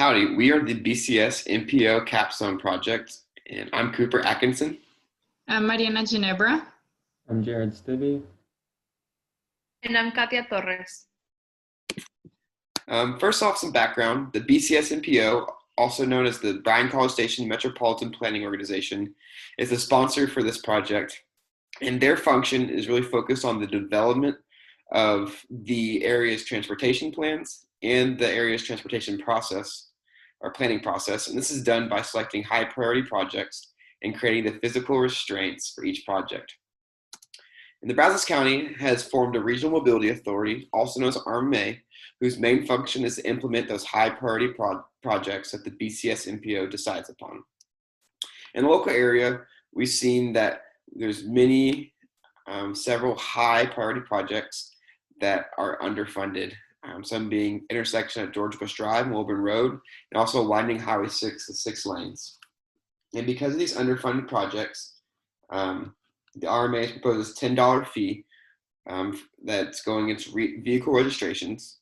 Howdy, we are the Bcsmpo Capstone project, and I'm Cooper Atkinson. I'm Mariana Ginebra. I'm Jared Stibbe. And I'm Katia Torres. First off, some background. The Bcsmpo, also known as the Bryan College Station Metropolitan Planning Organization, is the sponsor for this project, and their function is really focused on the development of the area's transportation plans and the area's transportation process or planning process. And this is done by selecting high priority projects and creating the physical restraints for each project. And the Brazos County has formed a regional mobility authority, also known as RMA, whose main function is to implement those high priority projects that the Bcsmpo decides upon. In the local area, we've seen that there's several high priority projects that are underfunded. Some being intersection at George Bush Drive and Wilburn Road, and also widening Highway 6 to 6 lanes. And because of these underfunded projects, the RMA has proposed a $10 fee that's going into vehicle registrations.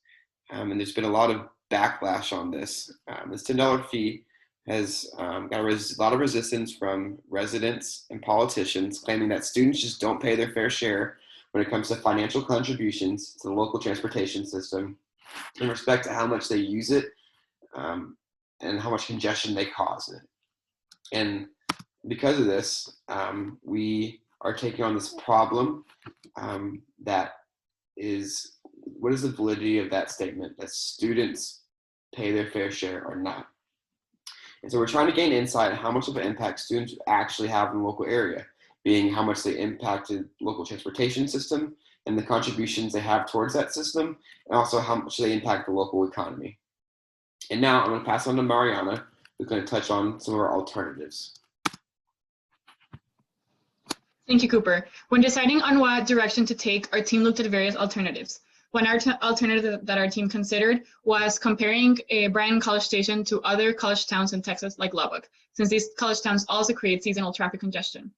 And there's been a lot of backlash on this. This $10 fee has got a lot of resistance from residents and politicians, claiming that students just don't pay their fair share when it comes to financial contributions to the local transportation system in respect to how much they use it and how much congestion they cause it. And because of this, we are taking on this problem that is, what is the validity of that statement, that students pay their fair share or not? And so we're trying to gain insight on how much of an impact students actually have in the local area, being how much they impacted local transportation system and the contributions they have towards that system, and also how much they impact the local economy. And now I'm going to pass on to Mariana, who's going to touch on some of our alternatives. Thank you, Cooper. When deciding on what direction to take, our team looked at various alternatives. One alternative that our team considered was comparing Bryan College Station to other college towns in Texas like Lubbock, since these college towns also create seasonal traffic congestion.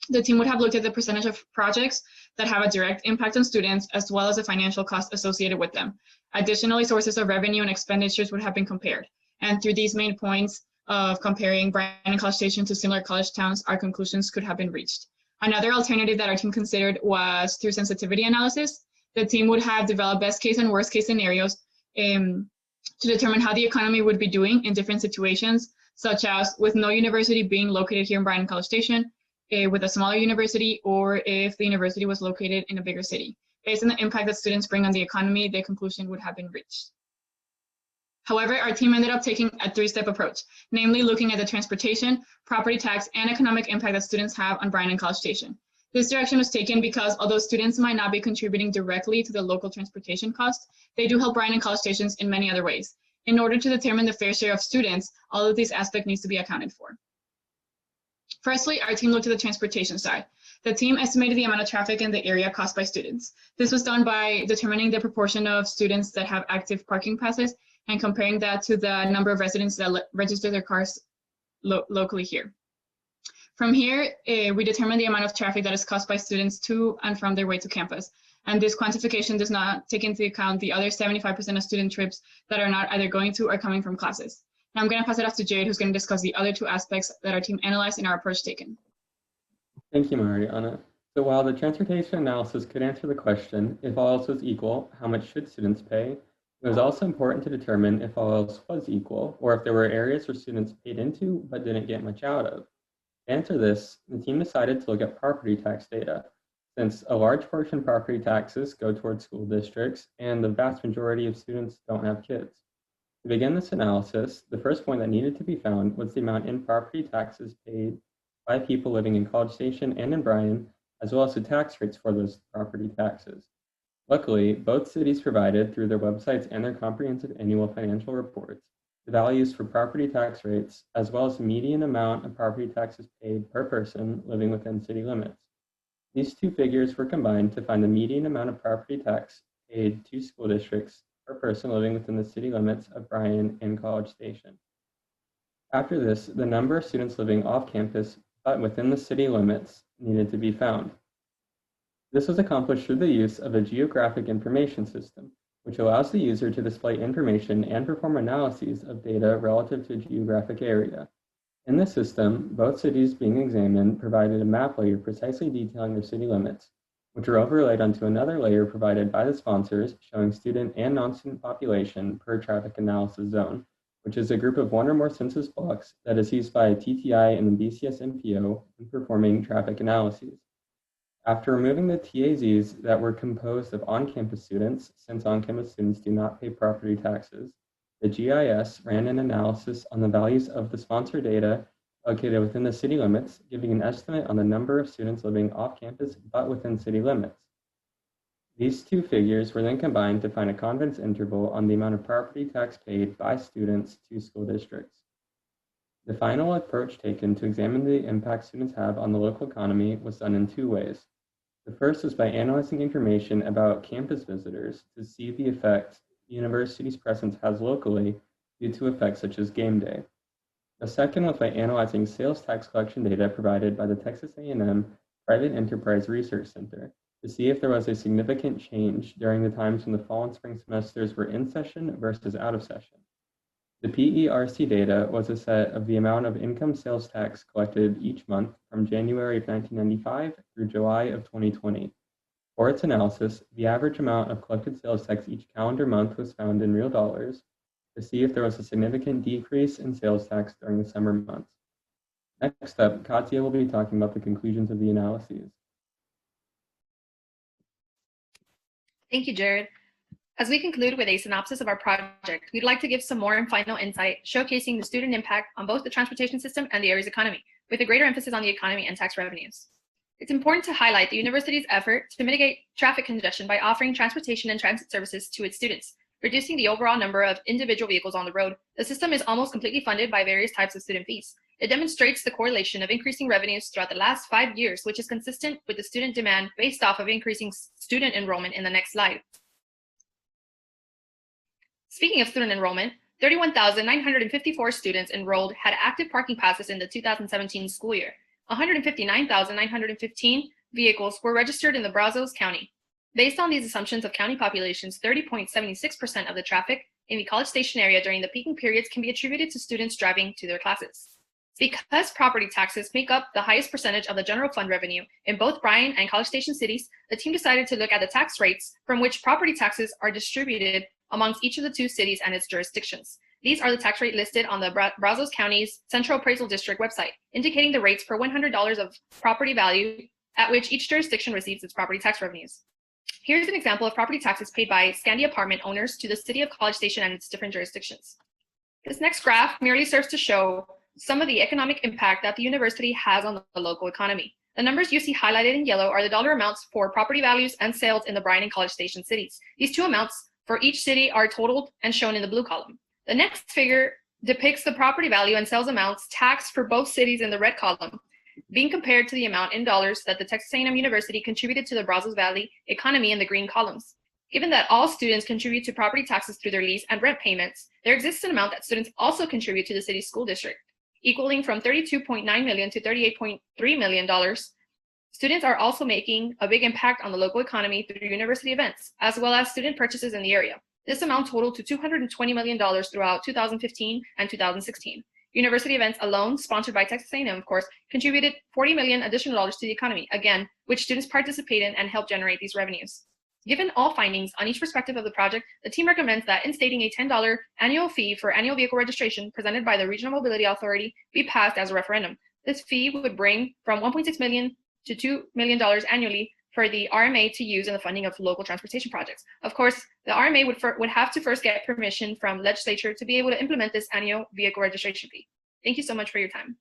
The team would have looked at the percentage of projects that have a direct impact on students, as well as the financial cost associated with them. Additionally, sources of revenue and expenditures would have been compared. And through these main points of comparing Bryan College Station to similar college towns, our conclusions could have been reached. Another alternative that our team considered was through sensitivity analysis. The team would have developed best case and worst case scenarios to determine how the economy would be doing in different situations, such as with no university being located here in Bryan College Station, with a smaller university, or if the university was located in a bigger city. Based on the impact that students bring on the economy, the conclusion would have been reached. However, our team ended up taking a three-step approach, namely looking at the transportation, property tax, and economic impact that students have on Bryan College Station. This direction was taken because although students might not be contributing directly to the local transportation cost, they do help Bryan College Stations in many other ways. In order to determine the fair share of students, all of these aspects needs to be accounted for. Firstly, our team looked at the transportation side. The team estimated the amount of traffic in the area caused by students. This was done by determining the proportion of students that have active parking passes and comparing that to the number of residents that register their cars locally here. From here, we determine the amount of traffic that is caused by students to and from their way to campus. And this quantification does not take into account the other 75% of student trips that are not either going to or coming from classes. Now I'm going to pass it off to Jade, who's going to discuss the other two aspects that our team analyzed in our approach taken. Thank you, Mariana. So while the transportation analysis could answer the question, if all else was equal, how much should students pay? It was also important to determine if all else was equal, or if there were areas where students paid into but didn't get much out of. To answer this, the team decided to look at property tax data, since a large portion of property taxes go towards school districts, and the vast majority of students don't have kids. To begin this analysis, the first point that needed to be found was the amount in property taxes paid by people living in College Station and in Bryan, as well as the tax rates for those property taxes. Luckily, both cities provided, through their websites and their comprehensive annual financial reports, the values for property tax rates, as well as the median amount of property taxes paid per person living within city limits. These two figures were combined to find the median amount of property tax paid to school districts per person living within the city limits of Bryan and College Station. After this, the number of students living off campus but within the city limits needed to be found. This was accomplished through the use of a geographic information system, which allows the user to display information and perform analyses of data relative to a geographic area. In this system, both cities being examined provided a map layer precisely detailing their city limits, which are overlaid onto another layer provided by the sponsors showing student and non-student population per traffic analysis zone, which is a group of one or more census blocks that is used by a TTI and the Bcsmpo in performing traffic analyses. After removing the TAZs that were composed of on-campus students, since on-campus students do not pay property taxes, the GIS ran an analysis on the values of the sponsor data located within the city limits, giving an estimate on the number of students living off-campus but within city limits. These two figures were then combined to find a confidence interval on the amount of property tax paid by students to school districts. The final approach taken to examine the impact students have on the local economy was done in two ways. The first was by analyzing information about campus visitors to see the effect the university's presence has locally due to effects such as game day. The second was by analyzing sales tax collection data provided by the Texas A&M Private Enterprise Research Center to see if there was a significant change during the times when the fall and spring semesters were in session versus out of session. The PERC data was a set of the amount of income sales tax collected each month from January of 1995 through July of 2020. For its analysis, the average amount of collected sales tax each calendar month was found in real dollars to see if there was a significant decrease in sales tax during the summer months. Next up, Katya will be talking about the conclusions of the analyses. Thank you, Jared. As we conclude with a synopsis of our project, we'd like to give some more and final insight showcasing the student impact on both the transportation system and the area's economy, with a greater emphasis on the economy and tax revenues. It's important to highlight the university's effort to mitigate traffic congestion by offering transportation and transit services to its students, reducing the overall number of individual vehicles on the road. The system is almost completely funded by various types of student fees. It demonstrates the correlation of increasing revenues throughout the last 5 years, which is consistent with the student demand based off of increasing student enrollment in the next slide. Speaking of student enrollment, 31,954 students enrolled had active parking passes in the 2017 school year. 159,915 vehicles were registered in the Brazos County. Based on these assumptions of county populations, 30.76% of the traffic in the College Station area during the peaking periods can be attributed to students driving to their classes. Because property taxes make up the highest percentage of the general fund revenue in both Bryan and College Station cities, the team decided to look at the tax rates from which property taxes are distributed amongst each of the two cities and its jurisdictions. These are the tax rate listed on the Brazos County's Central Appraisal District website, indicating the rates per $100 of property value at which each jurisdiction receives its property tax revenues. Here's an example of property taxes paid by Scandi apartment owners to the city of College Station and its different jurisdictions. This next graph merely serves to show some of the economic impact that the university has on the local economy. The numbers you see highlighted in yellow are the dollar amounts for property values and sales in the Bryan and College Station cities. These two amounts for each city are totaled and shown in the blue column. The next figure depicts the property value and sales amounts taxed for both cities in the red column, being compared to the amount in dollars that the Texas A&M University contributed to the Brazos Valley economy in the green columns. Given that all students contribute to property taxes through their lease and rent payments, there exists an amount that students also contribute to the city's school district, equaling from $32.9 million to $38.3 million. Students are also making a big impact on the local economy through university events, as well as student purchases in the area. This amount totaled to $220 million throughout 2015 and 2016. University events alone, sponsored by Texas A&M, of course, contributed $40 million additional dollars to the economy, again, which students participate in and help generate these revenues. Given all findings on each perspective of the project, the team recommends that instating a $10 annual fee for annual vehicle registration presented by the Regional Mobility Authority be passed as a referendum. This fee would bring from $1.6 million to $2 million annually for the RMA to use in the funding of local transportation projects. Of course, the RMA would have to first get permission from legislature to be able to implement this annual vehicle registration fee. Thank you so much for your time.